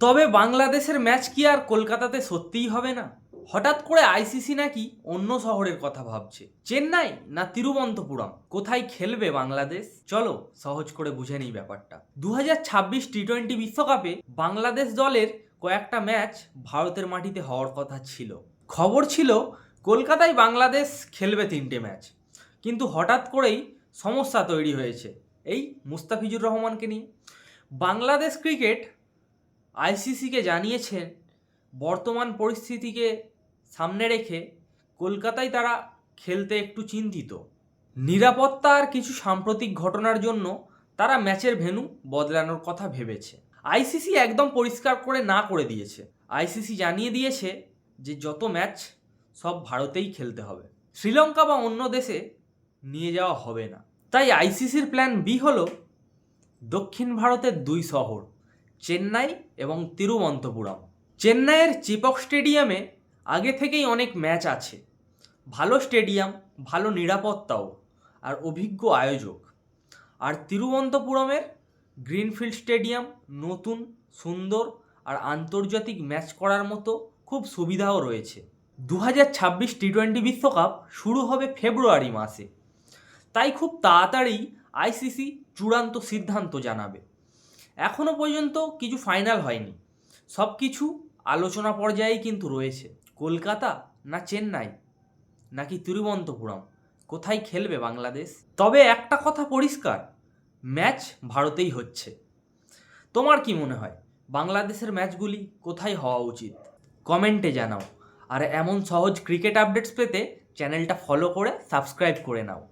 তবে বাংলাদেশের ম্যাচ কি আর কলকাতাতে সত্যিই হবে না? হঠাৎ করে আইসিসি নাকি অন্য শহরের কথা ভাবছে। চেন্নাই না তিরুবনন্তপুরম, কোথায় খেলবে বাংলাদেশ? চলো সহজ করে বুঝে নিই ব্যাপারটা। 2026 টি-20 বিশ্বকাপে বাংলাদেশ দলের কয়েকটা ম্যাচ ভারতের মাটিতে হওয়ার কথা ছিল। খবর ছিল কলকাতায় বাংলাদেশ খেলবে 3টে ম্যাচ, কিন্তু হঠাৎ করেই সমস্যা তৈরি হয়েছে এই মুস্তাফিজুর রহমানকে নিয়ে। বাংলাদেশ ক্রিকেট আইসিসিকে জানিয়েছেন বর্তমান পরিস্থিতিকে সামনে রেখে কলকাতায় তারা খেলতে একটু চিন্তিত। নিরাপত্তা আর কিছু সাম্প্রতিক ঘটনার জন্য তারা ম্যাচের ভেন্যু বদলানোর কথা ভেবেছে। আইসিসি একদম পরিষ্কার করে না করে দিয়েছে। আইসিসি জানিয়ে দিয়েছে যে যত ম্যাচ সব ভারতেই খেলতে হবে, শ্রীলঙ্কা বা অন্য দেশে নিয়ে যাওয়া হবে না। তাই আইসিসির প্ল্যান বি হলো দক্ষিণ ভারতের 2 শহর চেন্নাই এবং তিরুবনন্তপুরম। চেন্নাইয়ের চিপক স্টেডিয়ামে আগে থেকেই অনেক ম্যাচ আছে, ভালো স্টেডিয়াম, ভালো নিরাপত্তাও আর অভিজ্ঞ আয়োজক। আর তিরুবনন্তপুরমের গ্রিনফিল্ড স্টেডিয়াম নতুন, সুন্দর আর আন্তর্জাতিক ম্যাচ করার মতো খুব সুবিধাও রয়েছে। 2026 টি-20 বিশ্বকাপ শুরু হবে ফেব্রুয়ারি মাসে, তাই খুব তাড়াতাড়ি আইসিসি চূড়ান্ত সিদ্ধান্ত জানাবে। এখনও পর্যন্ত কিছু ফাইনাল হয়নি, সব কিছু আলোচনা পর্যায়েই কিন্তু রয়েছে। কলকাতা না চেন্নাই নাকি তিরুবনন্তপুরম, কোথায় খেলবে বাংলাদেশ? তবে একটা কথা পরিষ্কার, ম্যাচ ভারতেই হচ্ছে। তোমার কি মনে হয় বাংলাদেশের ম্যাচগুলি কোথায় হওয়া উচিত? কমেন্টে জানাও। আর এমন সহজ ক্রিকেট আপডেটস পেতে চ্যানেলটা ফলো করে সাবস্ক্রাইব করে নাও।